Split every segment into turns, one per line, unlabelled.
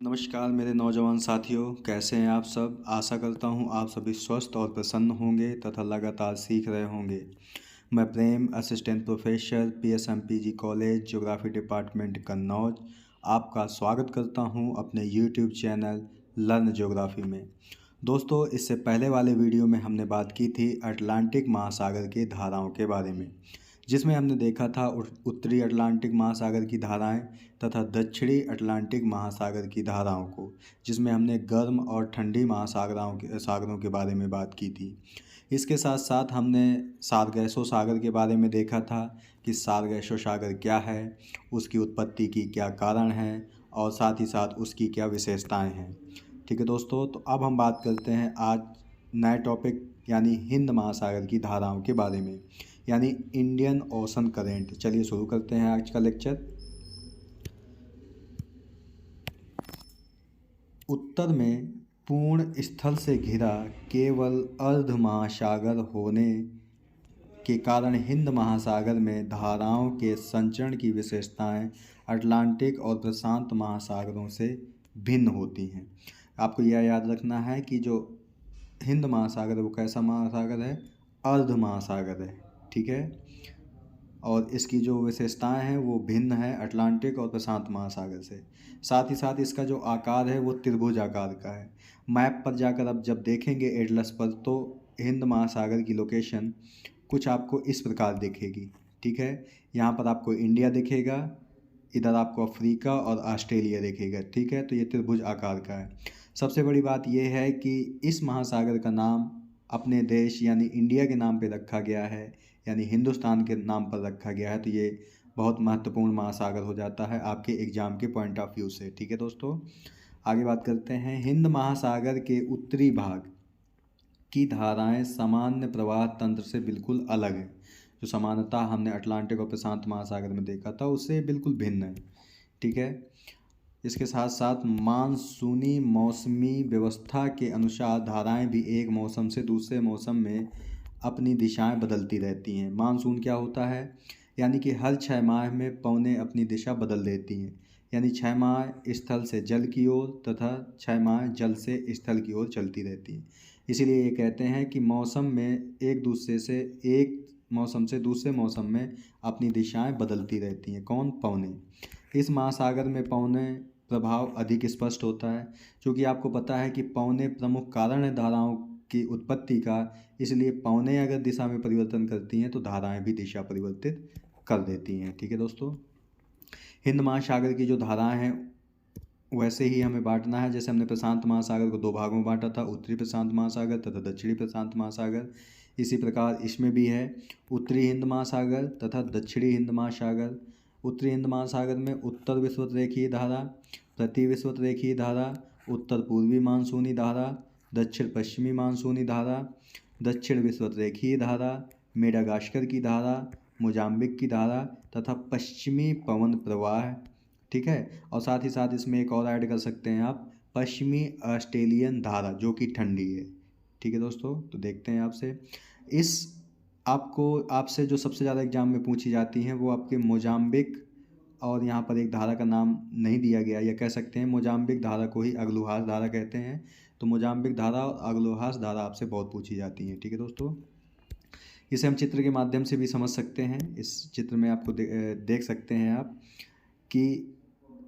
नमस्कार मेरे नौजवान साथियों, कैसे हैं आप सब। आशा करता हूं आप सभी स्वस्थ और प्रसन्न होंगे तथा लगातार सीख रहे होंगे। मैं Prem, assistant professor, PSMPG college, geography department Kannauj, आपका स्वागत करता हूं अपने यूट्यूब चैनल लर्न ज्योग्राफी में। दोस्तों, इससे पहले वाले वीडियो में हमने बात की थी अटलांटिक महासागर की धाराओं के बारे में, जिसमें हमने देखा था उत्तरी अटलांटिक महासागर की धाराएं तथा दक्षिणी अटलांटिक महासागर की धाराओं को, जिसमें हमने गर्म और ठंडी सागरों के बारे में बात की थी। इसके साथ साथ हमने सारगैसो सागर के बारे में देखा था कि सारगैसो सागर क्या है, उसकी उत्पत्ति की क्या कारण है और साथ ही साथ उसकी क्या विशेषताएं हैं। ठीक है दोस्तों, तो अब हम बात करते हैं आज नए टॉपिक यानी हिंद महासागर की धाराओं के बारे में, यानी इंडियन ओशन करेंट। चलिए शुरू करते हैं आज का लेक्चर। उत्तर में पूर्ण स्थल से घिरा केवल अर्ध महासागर होने के कारण हिंद महासागर में धाराओं के संचरण की विशेषताएं अटलांटिक और प्रशांत महासागरों से भिन्न होती हैं। आपको यह याद रखना है कि जो हिंद महासागर है वो कैसा महासागर है, अर्ध महासागर है। ठीक है, और इसकी जो विशेषताएं हैं वो भिन्न है अटलांटिक और प्रशांत महासागर से। साथ ही साथ इसका जो आकार है वो त्रिभुज आकार का है। मैप पर जाकर आप जब देखेंगे एटलस पर, तो हिंद महासागर की लोकेशन कुछ आपको इस प्रकार दिखेगी। ठीक है, यहाँ पर आपको इंडिया दिखेगा, इधर आपको अफ्रीका और ऑस्ट्रेलिया दिखेगा। ठीक है, तो ये त्रिभुज आकार का है। सबसे बड़ी बात यह है कि इस महासागर का नाम अपने देश यानी इंडिया के नाम पे रखा गया है, यानी हिंदुस्तान के नाम पर रखा गया है। तो ये बहुत महत्वपूर्ण महासागर हो जाता है आपके एग्जाम के पॉइंट ऑफ व्यू से। ठीक है दोस्तों, आगे बात करते हैं। हिंद महासागर के उत्तरी भाग की धाराएं सामान्य प्रवाह तंत्र से बिल्कुल अलग है। जो समानता हमने अटलांटिक और प्रशांत महासागर में देखा था उससे बिल्कुल भिन्न है। ठीक है, इसके साथ साथ मानसूनी मौसमी व्यवस्था के अनुसार धाराएं भी एक मौसम से दूसरे मौसम में अपनी दिशाएं बदलती रहती हैं। मानसून क्या होता है, यानी कि हर 6 माह में पवनें अपनी दिशा बदल देती हैं, यानी 6 माह स्थल से जल की ओर तथा 6 माह जल से स्थल की ओर चलती रहती हैं। इसीलिए ये कहते हैं कि मौसम में एक मौसम से दूसरे मौसम में अपनी दिशाएं बदलती रहती हैं। कौन? पवनें। इस महासागर में पवनें प्रभाव अधिक स्पष्ट होता है, क्योंकि आपको पता है कि पवनें प्रमुख कारण है धाराओं की उत्पत्ति का। इसलिए पवनें अगर दिशा में परिवर्तन करती हैं तो धाराएं भी दिशा परिवर्तित कर देती हैं। ठीक है दोस्तों, हिंद महासागर की जो धाराएं हैं वैसे ही हमें बांटना है। जैसे हमने प्रशांत महासागर को 2 भागों में बांटा था, उत्तरी प्रशांत महासागर तथा दक्षिणी प्रशांत महासागर। इसी प्रकार इसमें भी है उत्तरी हिंद महासागर तथा दक्षिणी हिंद महासागर। उत्तरी हिंद महासागर में उत्तर विषुवत रेखीय धारा, प्रति विषुवत रेखीय धारा, उत्तर पूर्वी मानसूनी धारा, दक्षिण पश्चिमी मानसूनी धारा, दक्षिण विषुवत रेखीय धारा, मेडागास्कर की धारा, मोजाम्बिक की धारा तथा पश्चिमी पवन प्रवाह। ठीक है, और साथ ही साथ इसमें एक और ऐड कर सकते हैं आप, पश्चिमी ऑस्ट्रेलियन धारा, जो कि ठंडी है। ठीक है दोस्तों, तो देखते हैं आपसे जो सबसे ज़्यादा एग्जाम में पूछी जाती हैं वो आपके मोजाम्बिक, और यहाँ पर एक धारा का नाम नहीं दिया गया, या कह सकते हैं मोजाम्बिक धारा को ही अग्लुहास धारा कहते हैं। तो मोजाम्बिक धारा और अग्लुहास धारा आपसे बहुत पूछी जाती हैं। ठीक है दोस्तों, इसे हम चित्र के माध्यम से भी समझ सकते हैं। इस चित्र में आपको देख सकते हैं आप कि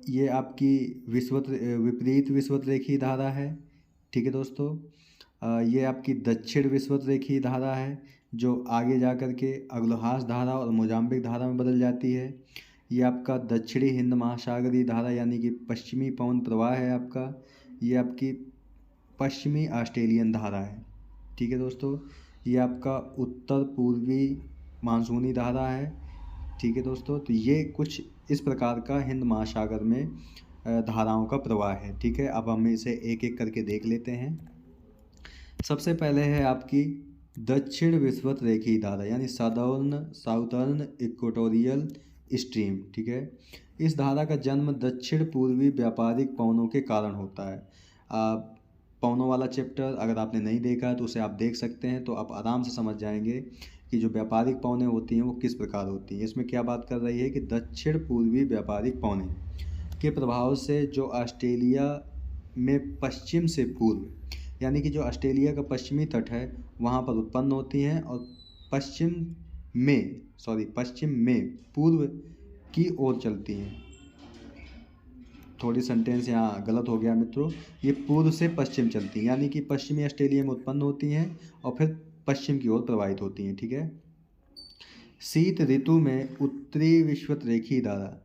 ये आपकी विपरीत विषुवत रेखीय धारा है। ठीक है दोस्तों, ये आपकी दक्षिण विषुवत रेखीय धारा है, जो आगे जा कर के अग्लहास धारा और मोजाम्बिक धारा में बदल जाती है। ये आपका दक्षिणी हिंद महासागरीय धारा यानी कि पश्चिमी पवन प्रवाह है आपका। ये आपकी पश्चिमी ऑस्ट्रेलियन धारा है। ठीक है दोस्तों, ये आपका उत्तर पूर्वी मानसूनी धारा है। ठीक है दोस्तों, तो ये कुछ इस प्रकार का हिंद महासागर में धाराओं का प्रवाह है। ठीक है, अब हम इसे एक एक करके देख लेते हैं। सबसे पहले है आपकी दक्षिण विषुवत रेखीय धारा यानी साउदर्न इक्वेटोरियल स्ट्रीम। ठीक है, इस धारा का जन्म दक्षिण पूर्वी व्यापारिक पवनों के कारण होता है। पवनों वाला चैप्टर अगर आपने नहीं देखा है तो उसे आप देख सकते हैं, तो आप आराम से समझ जाएंगे कि जो व्यापारिक पवनें होती हैं वो किस प्रकार होती हैं। इसमें क्या बात कर रही है कि दक्षिण पूर्वी व्यापारिक पवनें। के प्रभाव से जो ऑस्ट्रेलिया में पश्चिम से पूर्व, यानी कि जो ऑस्ट्रेलिया का पश्चिमी तट है वहाँ पर उत्पन्न होती हैं और पश्चिम में पूर्व की ओर चलती हैं। थोड़ी सेंटेंस यहाँ गलत हो गया मित्रों, ये पूर्व से पश्चिम चलती हैं, यानी कि पश्चिमी ऑस्ट्रेलिया में उत्पन्न होती हैं और फिर पश्चिम की ओर प्रवाहित होती हैं। ठीक है। शीत ऋतु में उत्तरी विषुवतरेखीय धारा,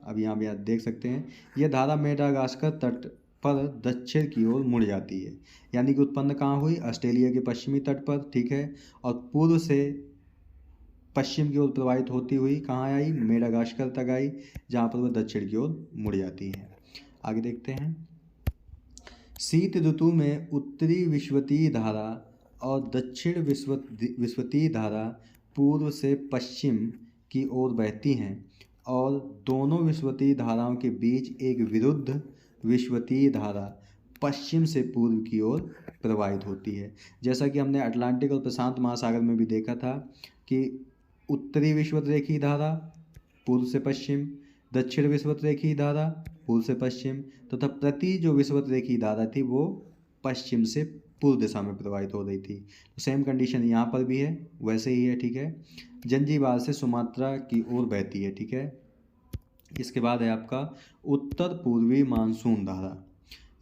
अब यहाँ भी आप देख सकते हैं, यह धारा मेडागास्कर तट पर दक्षिण की ओर मुड़ जाती है, यानी कि उत्पन्न कहाँ हुई, ऑस्ट्रेलिया के पश्चिमी तट पर। ठीक है। और पूर्व से पश्चिम की ओर प्रवाहित होती हुई कहाँ आई, मेडागास्कर तक आई, जहाँ पर वह दक्षिण की ओर मुड़ जाती है। आगे देखते हैं। शीत ऋतु में उत्तरी विषुवतीय धारा और दक्षिण विषुवतीय धारा पूर्व से पश्चिम की ओर बहती हैं और दोनों विषुवतीय धाराओं के बीच एक विरुद्ध विषुवतीय धारा पश्चिम से पूर्व की ओर प्रवाहित होती है। जैसा कि हमने अटलांटिक और प्रशांत महासागर में भी देखा था कि उत्तरी विषुवतरेखीय धारा पूर्व से पश्चिम, दक्षिण विषुवतरेखीय धारा पूर्व से पश्चिम, तथा प्रति जो विषुवतरेखीय धारा थी वो पश्चिम से पूर्व दिशा में प्रवाहित हो रही थी। तो सेम कंडीशन यहाँ पर भी है, वैसे ही है। ठीक है। जंजीबार से सुमात्रा की ओर बहती है। ठीक है। इसके बाद है आपका उत्तर पूर्वी मानसून धारा।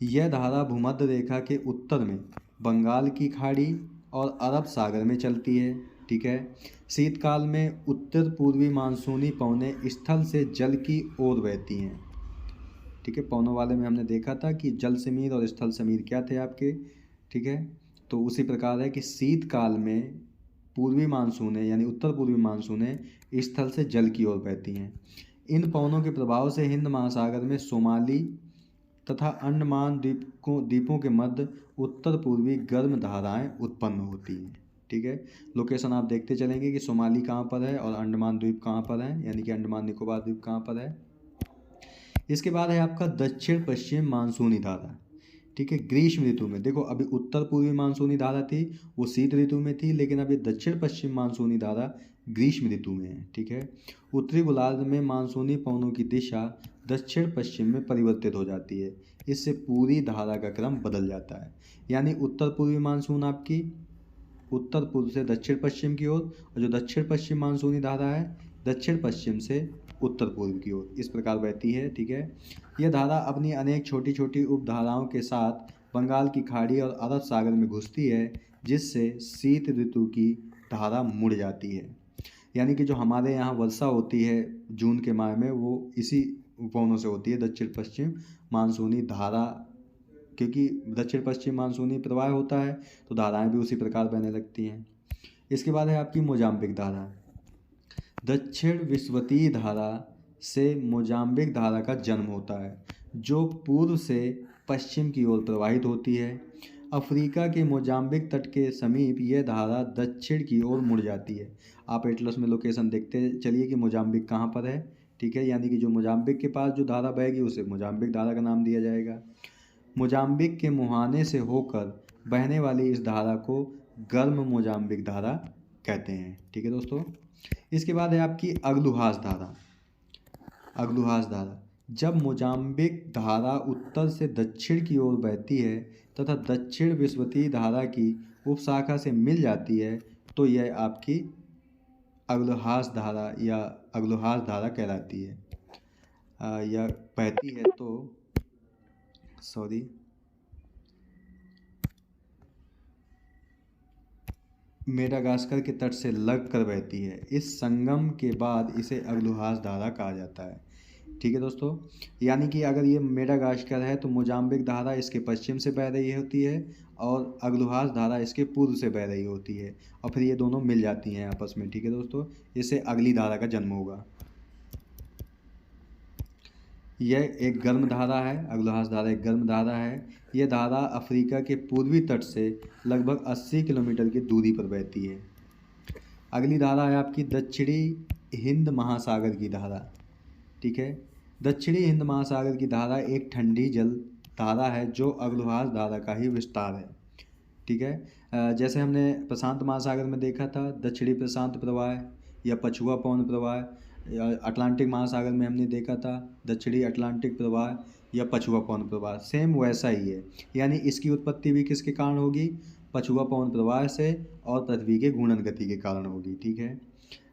यह धारा भूमध्य रेखा के उत्तर में बंगाल की खाड़ी और अरब सागर में चलती है। ठीक है। शीतकाल में उत्तर पूर्वी मानसूनी पवनें स्थल से जल की ओर बहती हैं। ठीक है। पवनों वाले में हमने देखा था कि जल समीर और स्थल समीर क्या थे आपके। ठीक है। तो उसी प्रकार है कि शीतकाल में पूर्वी मानसूनें यानी उत्तर पूर्वी मानसूनें स्थल से जल की ओर बहती हैं। इन पवनों के प्रभाव से हिंद महासागर में सोमाली तथा अंडमान द्वीपों के मध्य उत्तर पूर्वी गर्म धाराएं उत्पन्न होती हैं। ठीक है। लोकेशन आप देखते चलेंगे कि सोमाली कहाँ पर है और अंडमान द्वीप कहाँ पर है, यानी कि अंडमान निकोबार द्वीप कहाँ पर है। इसके बाद है आपका दक्षिण पश्चिम मानसूनी धारा। ठीक है। ग्रीष्म ऋतु में देखो, अभी उत्तर पूर्वी मानसूनी धारा थी वो शीत ऋतु में थी, लेकिन अभी दक्षिण पश्चिम मानसूनी धारा ग्रीष्म ऋतु में है। ठीक है। उत्तरी गोलार्ध में मानसूनी पवनों की दिशा दक्षिण पश्चिम में परिवर्तित हो जाती है, इससे पूरी धारा का क्रम बदल जाता है। यानी उत्तर पूर्वी मानसून आपकी उत्तर पूर्व से दक्षिण पश्चिम की ओर, और जो दक्षिण पश्चिम मानसूनी धारा है दक्षिण पश्चिम से उत्तर पूर्व की ओर इस प्रकार बहती है। ठीक है। यह धारा अपनी अनेक छोटी छोटी उपधाराओं के साथ बंगाल की खाड़ी और अरब सागर में घुसती है, जिससे शीत ऋतु की धारा मुड़ जाती है। यानी कि जो हमारे यहाँ वर्षा होती है जून के माह में, वो इसी उपवनों से होती है, दक्षिण पश्चिम मानसूनी धारा, क्योंकि दक्षिण पश्चिम मानसूनी प्रवाह होता है तो धाराएं भी उसी प्रकार बहने लगती हैं। इसके बाद है आपकी मोजाम्बिक धारा। दक्षिण विषुवतीय धारा से मोजाम्बिक धारा का जन्म होता है, जो पूर्व से पश्चिम की ओर प्रवाहित होती है। अफ्रीका के मोजाम्बिक तट के समीप यह धारा दक्षिण की ओर मुड़ जाती है। आप एटलस में लोकेशन देखते चलिए कि मोजाम्बिक कहाँ पर है। ठीक है। यानी कि जो मोजाम्बिक के पास जो धारा बहेगी उसे मोजाम्बिक धारा का नाम दिया जाएगा। मोजाम्बिक के मुहाने से होकर बहने वाली इस धारा को गर्म मोजाम्बिक धारा कहते हैं। ठीक है दोस्तों। इसके बाद है आपकी अग्लुहास धारा। अग्लुहास धारा, जब मोजाम्बिक धारा उत्तर से दक्षिण की ओर बहती है तथा दक्षिण विषुवतीय धारा की उपशाखा से मिल जाती है तो यह आपकी अग्लुहास धारा या अग्लुहास धारा कहलाती है। यह बहती है तो मेडागास्कर के तट से लग कर बहती है। इस संगम के बाद इसे अग्लुहास धारा कहा जाता है। ठीक है दोस्तों। यानी कि अगर ये मेडागास्कर है तो मोजाम्बिक धारा इसके पश्चिम से बह रही होती है और अग्लुहास धारा इसके पूर्व से बह रही होती है, और फिर ये दोनों मिल जाती हैं आपस में। ठीक है दोस्तों। इससे अगली धारा का जन्म होगा। यह एक गर्म धारा है, अग्लुहास धारा एक गर्म धारा है। यह धारा अफ्रीका के पूर्वी तट से लगभग 80 किलोमीटर की दूरी पर बहती है। अगली धारा है आपकी दक्षिणी हिंद महासागर की धारा। ठीक है। दक्षिणी हिंद महासागर की धारा एक ठंडी जल धारा है जो अग्लुहास धारा का ही विस्तार है। ठीक है। जैसे हमने प्रशांत महासागर में देखा था दक्षिणी प्रशांत प्रवाह या पछुआ पवन प्रवाह, अटलांटिक महासागर में हमने देखा था दक्षिणी अटलांटिक प्रवाह या पछुआ पवन प्रवाह, सेम वैसा ही है। यानी इसकी उत्पत्ति भी किसके कारण होगी? पछुआ पवन प्रवाह से और पृथ्वी के घूर्णन गति के कारण होगी। ठीक है,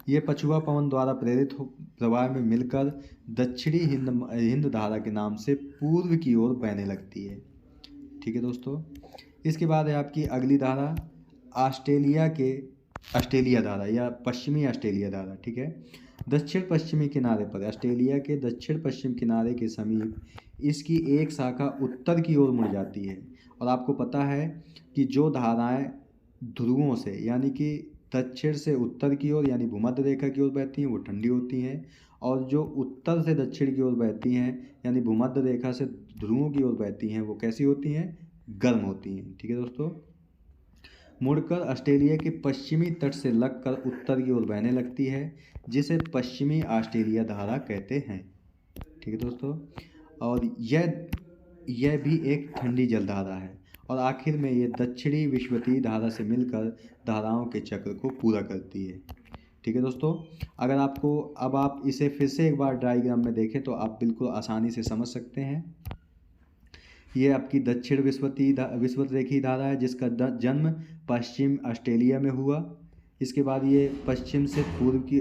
ये पछुआ पवन द्वारा प्रेरित प्रवाह में मिलकर दक्षिणी हिंद धारा के नाम से पूर्व की ओर बहने लगती है। ठीक है दोस्तों, इसके बाद है आपकी अगली धारा ऑस्ट्रेलिया धारा या पश्चिमी ऑस्ट्रेलिया धारा। ठीक है, दक्षिण पश्चिमी किनारे पर ऑस्ट्रेलिया के दक्षिण पश्चिम किनारे के समीप इसकी एक शाखा उत्तर की ओर मुड़ जाती है। और आपको पता है कि जो धाराएं ध्रुवों से यानी कि दक्षिण से उत्तर की ओर यानी भूमध्य रेखा की ओर बहती हैं वो ठंडी होती हैं, और जो उत्तर से दक्षिण की ओर बहती हैं यानी भूमध्य रेखा से ध्रुवों की ओर बहती हैं वो कैसी होती हैं? गर्म होती हैं। ठीक है दोस्तों, मुड़कर ऑस्ट्रेलिया के पश्चिमी तट से लगकर उत्तर की ओर बहने लगती है, जिसे पश्चिमी ऑस्ट्रेलिया धारा कहते हैं। ठीक है दोस्तों, और यह भी एक ठंडी जलधारा है, और आखिर में ये दक्षिणी विषुवतीय धारा से मिलकर धाराओं के चक्र को पूरा करती है। ठीक है दोस्तों, अगर आपको अब आप इसे फिर से एक बार डायग्राम में देखें तो आप बिल्कुल आसानी से समझ सकते हैं। ये आपकी दक्षिण विषुवत रेखीय धारा है जिसका जन्म पश्चिम ऑस्ट्रेलिया में हुआ। इसके बाद ये पश्चिम से पूर्व की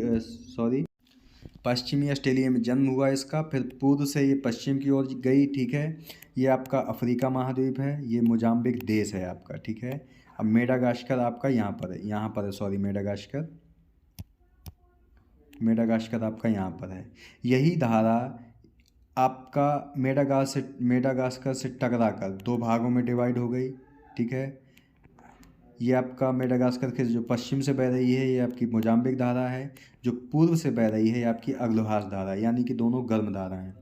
पश्चिमी ऑस्ट्रेलिया में जन्म हुआ इसका, फिर पूर्व से ये पश्चिम की ओर गई। ठीक है, ये आपका अफ्रीका महाद्वीप है, ये मोजाम्बिक देश है आपका। ठीक है, अब मेडागास्कर आपका यहाँ पर है, मेडागास्कर आपका यहाँ पर है। यही धारा आपका मेडागास्कर से टकरा कर दो भागों में डिवाइड हो गई। ठीक है, ये आपका मेडागास्कर के जो पश्चिम से बह रही है ये आपकी मोजाम्बिक धारा है, जो पूर्व से बह रही है ये आपकी अग्रहास धारा, यानी कि दोनों गर्म धारा हैं।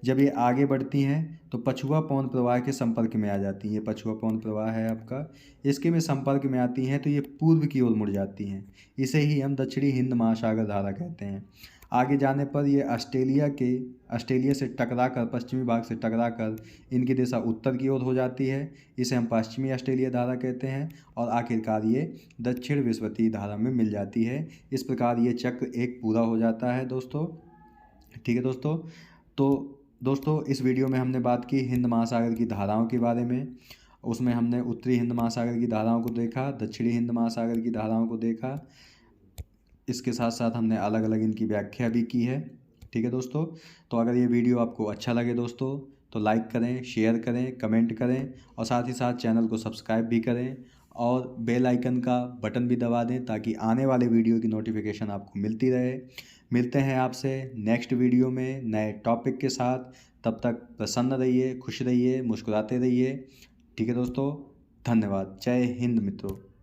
जब ये आगे बढ़ती हैं तो पछुआ पवन प्रवाह के संपर्क में आ जाती हैं। ये पछुआ पवन प्रवाह है आपका, इसके में संपर्क में आती हैं तो ये पूर्व की ओर मुड़ जाती हैं। इसे ही हम दक्षिणी हिंद महासागर धारा कहते हैं। आगे जाने पर ये ऑस्ट्रेलिया से टकराकर पश्चिमी भाग से टकराकर इनकी दिशा उत्तर की ओर हो जाती है, इसे हम पश्चिमी ऑस्ट्रेलिया धारा कहते हैं, और आखिरकार ये दक्षिण विषुवतीय धारा में मिल जाती है। इस प्रकार ये चक्र एक पूरा हो जाता है दोस्तों। ठीक है दोस्तों, तो दोस्तों इस वीडियो में हमने बात की हिंद महासागर की धाराओं के बारे में। उसमें हमने उत्तरी हिंद महासागर की धाराओं को देखा, दक्षिणी हिंद महासागर की धाराओं को देखा, इसके साथ साथ हमने अलग अलग इनकी व्याख्या भी की है। ठीक है दोस्तों, तो अगर ये वीडियो आपको अच्छा लगे दोस्तों तो लाइक करें, शेयर करें, कमेंट करें, और साथ ही साथ चैनल को सब्सक्राइब भी करें और बेल आइकन का बटन भी दबा दें ताकि आने वाले वीडियो की नोटिफिकेशन आपको मिलती रहे। मिलते हैं आपसे नेक्स्ट वीडियो में नए टॉपिक के साथ। तब तक प्रसन्न रहिए, खुश रहिए, मुस्कुराते रहिए। ठीक है दोस्तों, धन्यवाद। जय हिंद मित्रों।